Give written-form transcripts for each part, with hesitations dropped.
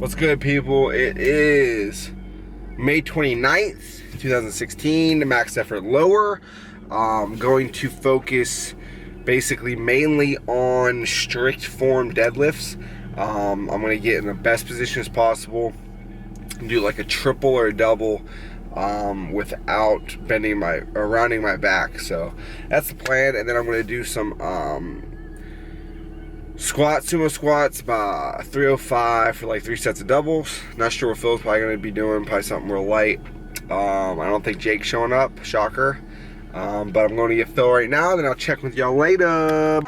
What's good, people? It is May 29th, 2016, max effort lower. Going to focus basically mainly on strict form deadlifts. I'm going to get in the best position as possible and do like a triple or a double without bending or rounding my back. So that's the plan. And then I'm going to do some sumo squats, about 305 for like 3 sets of doubles. Not sure what Phil's probably going to be doing, probably something real light. I don't think Jake's showing up, shocker. But I'm going to get Phil right now, then I'll check with y'all later.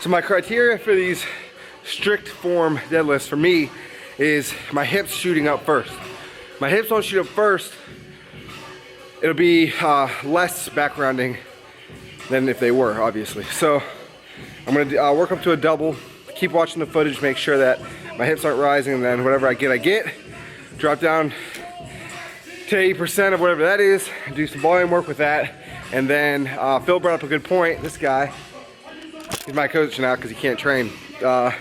So my criteria for these strict form deadlifts for me is my hips shooting up first. My hips don't shoot up first, it'll be less back rounding than if they were, obviously. So I'm gonna work up to a double, keep watching the footage, make sure that my hips aren't rising, and then whatever I get, drop down to 80% of whatever that is, do some volume work with that, and then Phil brought up a good point, this guy, he's my coach now because he can't train, to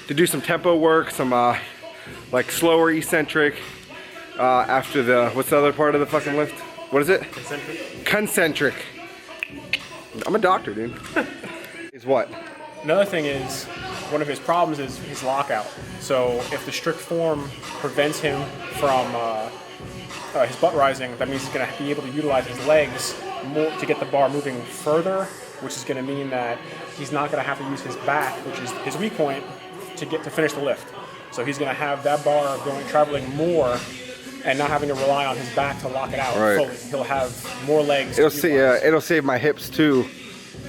do some tempo work, some like slower eccentric after the, what's the other part of the fucking lift? What is it? Concentric. Concentric. I'm a doctor, dude. Is what? Another thing is, one of his problems is his lockout. So if the strict form prevents him from his butt rising, that means he's going to be able to utilize his legs more to get the bar moving further, which is going to mean that he's not going to have to use his back, which is his weak point, to finish the lift. So he's going to have that bar traveling more and not having to rely on his back to lock it out fully. He'll have more legs. It'll save my hips too.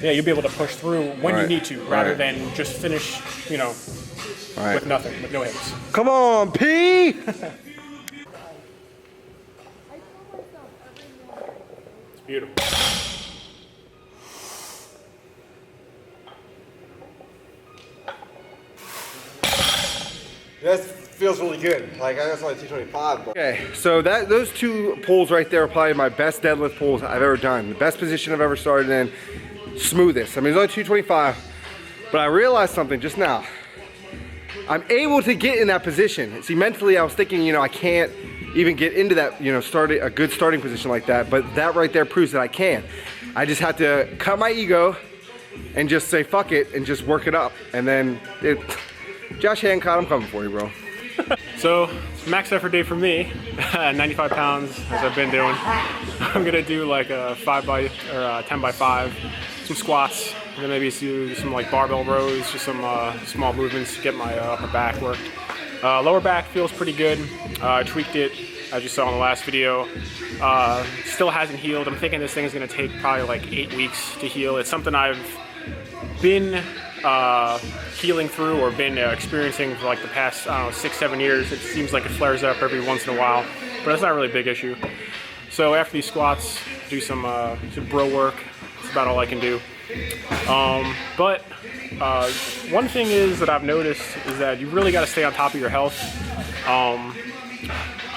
Yeah, you'll be able to push through when you need to, rather than just finish, with nothing, with no hips. Come on, P! It's beautiful. That feels really good. Like, I know it's only 225. But... Okay, so those two pulls right there are probably my best deadlift pulls I've ever done. The best position I've ever started in. Smoothest. I mean, it's only 225, but I realized something just now. I'm able to get in that position. See, mentally I was thinking, I can't even get into that, a good starting position like that, but that right there proves that I can. I just have to cut my ego and just say fuck it and just work it up. And then Josh Hancock, I'm coming for you, bro. So, max effort day for me, 95 pounds, as I've been doing. I'm gonna do like a 10 by 5, some squats, and then maybe do some like barbell rows, just some small movements to get my upper back worked. Lower back feels pretty good. I tweaked it, as you saw in the last video. Still hasn't healed. I'm thinking this thing is gonna take probably like 8 weeks to heal. It's something I've been healing through or been experiencing for like the past, 6-7 years. It seems like it flares up every once in a while, but it's not really a big issue. So after these squats, do some bro work. That's about all I can do. But one thing is that I've noticed is that you really got to stay on top of your health.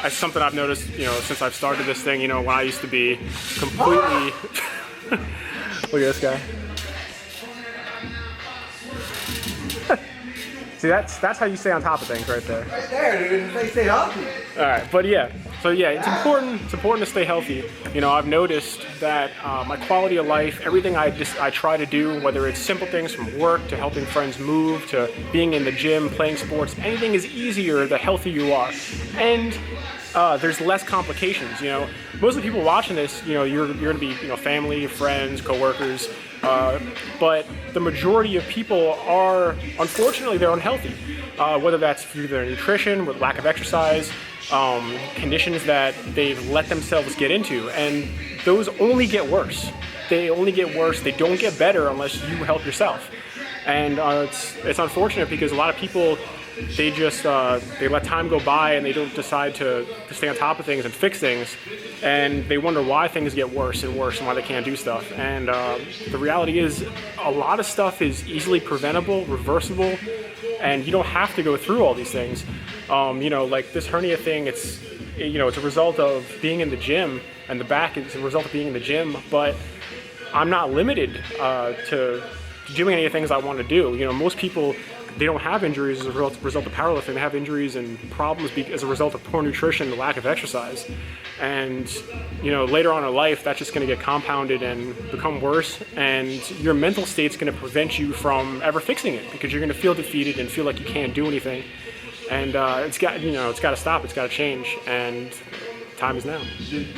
It's something I've noticed, since I've started this thing, when I used to be completely, look at this guy. See, that's how you stay on top of things right there. Right there, dude. They stay healthy. All right, but yeah. So yeah, it's important to stay healthy. I've noticed that my quality of life, everything I try to do, whether it's simple things from work to helping friends move to being in the gym, playing sports, anything is easier the healthier you are. And there's less complications. Most of the people watching this, you're going to be, family, friends, coworkers. But the majority of people are, unfortunately, they're unhealthy. Whether that's through their nutrition, with lack of exercise, conditions that they've let themselves get into, and those only get worse. They only get worse. They don't get better unless you help yourself. And it's unfortunate because a lot of people, they just they let time go by and they don't decide to stay on top of things and fix things, and they wonder why things get worse and worse and why they can't do stuff. And the reality is, a lot of stuff is easily preventable, reversible, and you don't have to go through all these things. You know, like this hernia thing, it's a result of being in the gym, and the back is a result of being in the gym. But I'm not limited to doing any of the things I want to do. You know, most people, they don't have injuries as a result of powerlifting. They have injuries and problems as a result of poor nutrition and lack of exercise. And, you know, later on in life, that's just going to get compounded and become worse. And your mental state's going to prevent you from ever fixing it, because you're going to feel defeated and feel like you can't do anything. And it's got to stop. It's got to change. And time is now.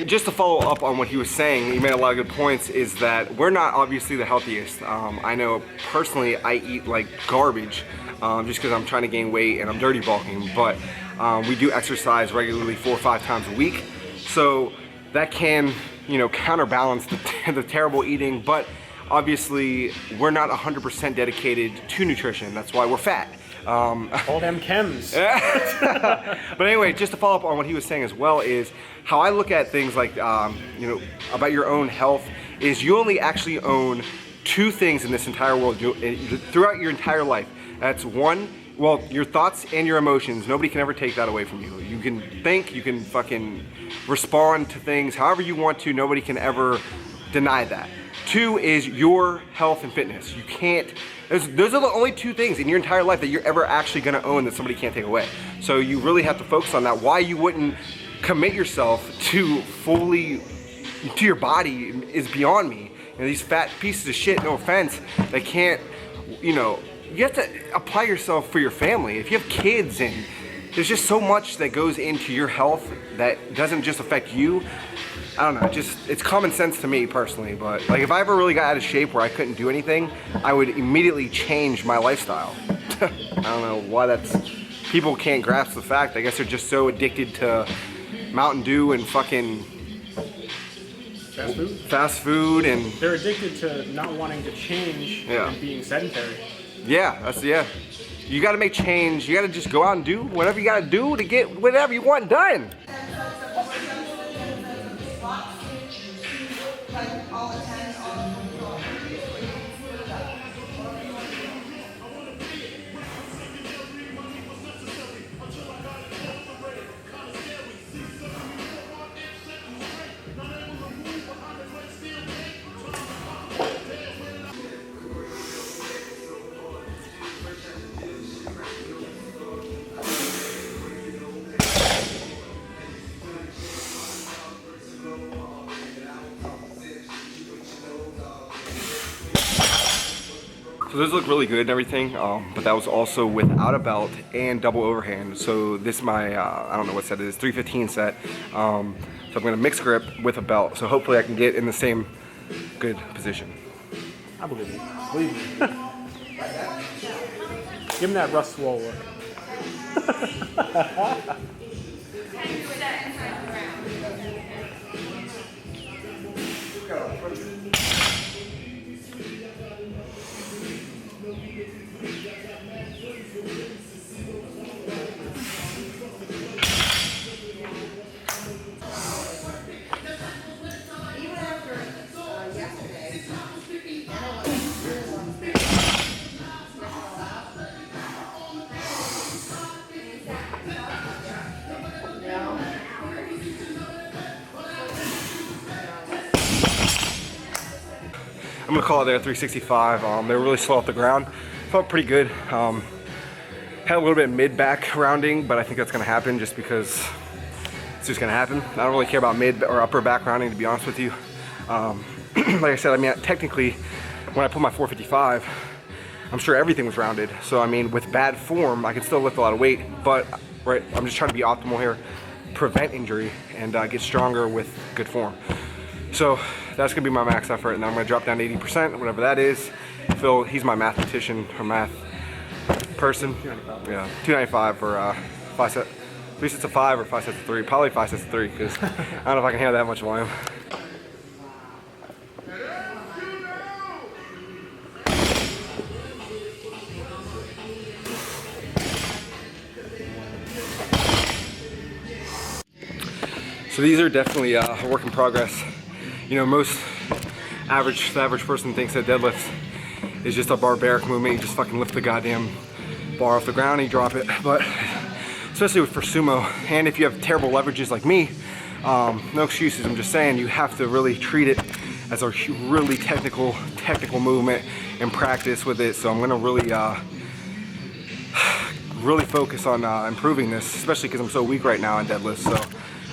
Just to follow up on what he was saying, he made a lot of good points, is that we're not obviously the healthiest. I know personally I eat like garbage just because I'm trying to gain weight and I'm dirty bulking, but we do exercise regularly 4 or 5 times a week. So that can, counterbalance the terrible eating, but obviously we're not 100% dedicated to nutrition. That's why we're fat. All them chems. But anyway, just to follow up on what he was saying as well, is how I look at things like, about your own health, is you only actually own 2 things in this entire world throughout your entire life. That's one, well, your thoughts and your emotions. Nobody can ever take that away from you. You can think, you can fucking respond to things however you want to. Nobody can ever deny that. 2 is your health and fitness. You can't, those are the only 2 things in your entire life that you're ever actually gonna own that somebody can't take away. So you really have to focus on that. Why you wouldn't commit yourself to your body is beyond me. These fat pieces of shit, no offense, they can't, you have to apply yourself for your family. If you have kids, and there's just so much that goes into your health that doesn't just affect you. I don't know, it's common sense to me personally, but like if I ever really got out of shape where I couldn't do anything, I would immediately change my lifestyle. I don't know why people can't grasp the fact. I guess they're just so addicted to Mountain Dew and fucking fast food, and they're addicted to not wanting to change and being sedentary. Yeah. You gotta make change. You gotta just go out and do whatever you gotta do to get whatever you want done. So those look really good and everything, but that was also without a belt and double overhand. So this is my, I don't know what set it is, 315 set. So I'm gonna mix grip with a belt. So hopefully I can get in the same good position. I believe you. Believe me. Give him that Russ Swole look. I'm gonna call it there 365. They were really slow off the ground. Felt pretty good. Had a little bit of mid-back rounding, but I think that's gonna happen just because it's just gonna happen. I don't really care about mid or upper back rounding, to be honest with you. Like I said, technically, when I put my 455, I'm sure everything was rounded. So with bad form, I can still lift a lot of weight, but I'm just trying to be optimal here, prevent injury, and get stronger with good form. So that's gonna be my max effort, and then I'm gonna drop down to 80%, whatever that is. Phil, he's my mathematician or math person. 295. Yeah, 295 for 3 sets of 5 or 5 sets of 3. Probably 5 sets of 3, because I don't know if I can handle that much volume. So these are definitely a work in progress. You know, the average person thinks that deadlifts is just a barbaric movement. You just fucking lift the goddamn bar off the ground and you drop it. But especially for sumo, and if you have terrible leverages like me, no excuses. I'm just saying you have to really treat it as a really technical movement and practice with it. So I'm gonna really focus on improving this, especially because I'm so weak right now in deadlifts. So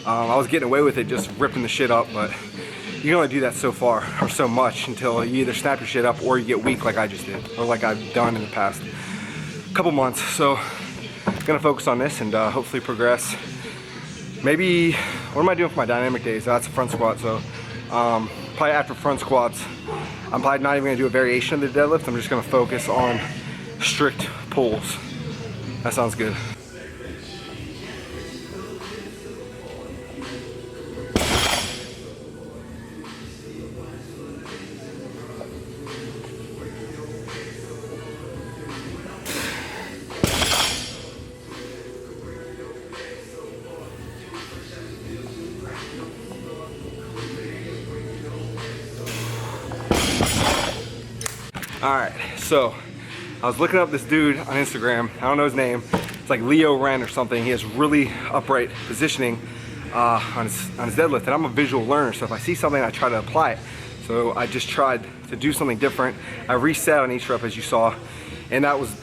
I was getting away with it, just ripping the shit up, but you can only do that so far or so much until you either snap your shit up or you get weak like I just did, or like I've done in the past couple months. So I'm gonna focus on this and hopefully progress. Maybe, what am I doing for my dynamic days? That's a front squat. So probably after front squats, I'm probably not even gonna do a variation of the deadlift. I'm just gonna focus on strict pulls. That sounds good. All right, so I was looking up this dude on Instagram. I don't know his name. It's like Leo Ren or something. He has really upright positioning on his deadlift, and I'm a visual learner, so if I see something, I try to apply it. So I just tried to do something different. I reset on each rep, as you saw, and that was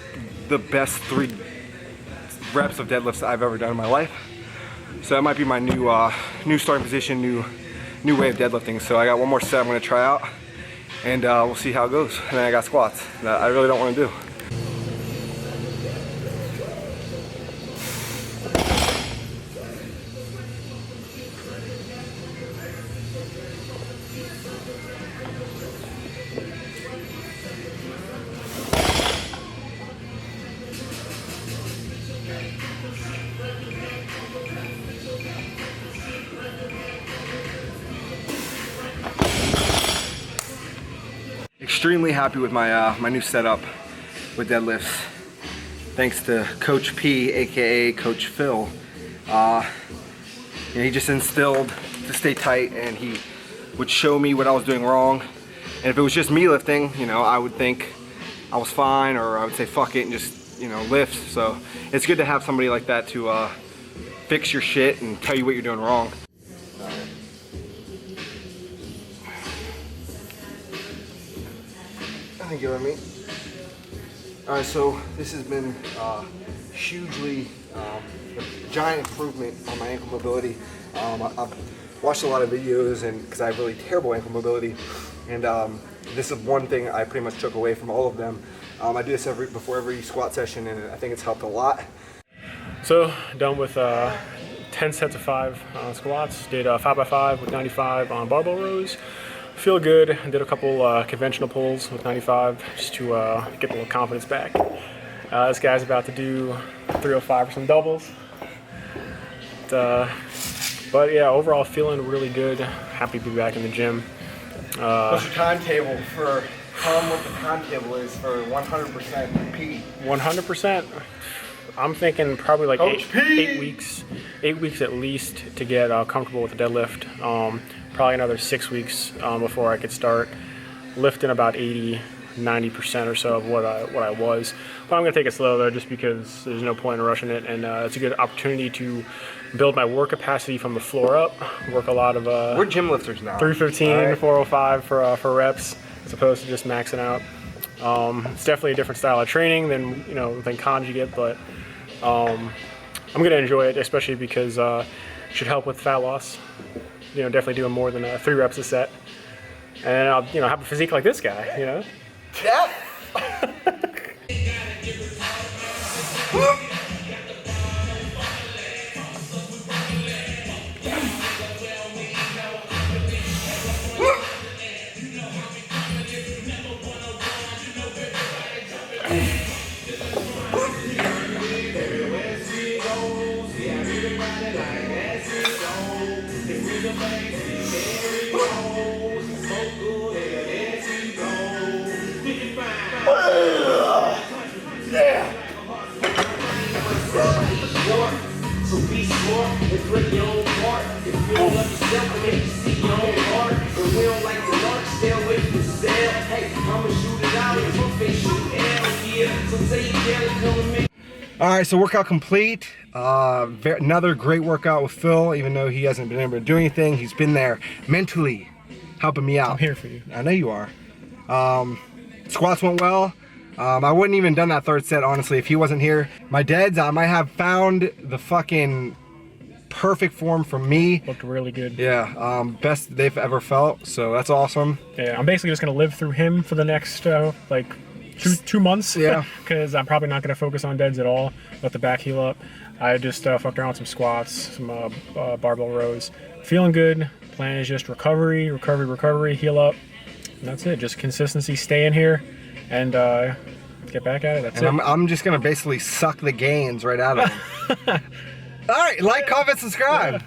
the best 3 reps of deadlifts I've ever done in my life. So that might be my new starting position, new way of deadlifting. So I got one more set I'm gonna try out, and we'll see how it goes. And then I got squats that I really don't want to do. Extremely happy with my my new setup with deadlifts. Thanks to Coach P, aka Coach Phil. You know, he just instilled to stay tight, and he would show me what I was doing wrong. And if it was just me lifting, you know, I would think I was fine, or I would say fuck it and just, you know, lift. So it's good to have somebody like that to fix your shit and tell you what you're doing wrong. I think you're me. Alright, so this has been hugely a giant improvement on my ankle mobility. I've watched a lot of videos, and because I have really terrible ankle mobility, and this is one thing I pretty much took away from all of them. I do this before every squat session, and I think it's helped a lot. So done with 10 sets of 5 squats. Did 5x5 with 95 on barbell rows. Feel good. Did a couple conventional pulls with 95 just to get a little confidence back. This guy's about to do 305 for some doubles. But yeah, overall feeling really good. Happy to be back in the gym. What's your timetable for? Tell them what the timetable is for 100% repeat. 100%. I'm thinking probably like 8 weeks. 8 weeks at least to get comfortable with the deadlift. Probably another 6 weeks before I could start lifting about 80-90% or so of what I was. But I'm gonna take it slow though, just because there's no point in rushing it, and it's a good opportunity to build my work capacity from the floor up. Work a lot of we're gym lifters now. 315, right. 405 for reps, as opposed to just maxing out. It's definitely a different style of training than conjugate, but I'm gonna enjoy it, especially because it should help with fat loss. You know, definitely doing more than 3 reps a set, and I'll have a physique like this guy. You know. Yeah. So be smart and play your own part. All right, so workout complete. Another great workout with Phil, even though he hasn't been able to do anything. He's been there mentally helping me out. I'm here for you. I know you are. Squats went well. I wouldn't even done that third set, honestly, if he wasn't here. My deads, I might have found the fucking perfect form for me. Looked really good. Yeah, best they've ever felt, so that's awesome. Yeah, I'm basically just gonna live through him for the next like two months. Yeah. Because I'm probably not gonna focus on deads at all. Let the back heal up. I just fucked around with some squats, some barbell rows. Feeling good. Plan is just recovery, heal up. And that's it. Just consistency, stay in here, and get back at it. That's it. I'm just gonna basically suck the gains right out of them. All right, like, comment, subscribe.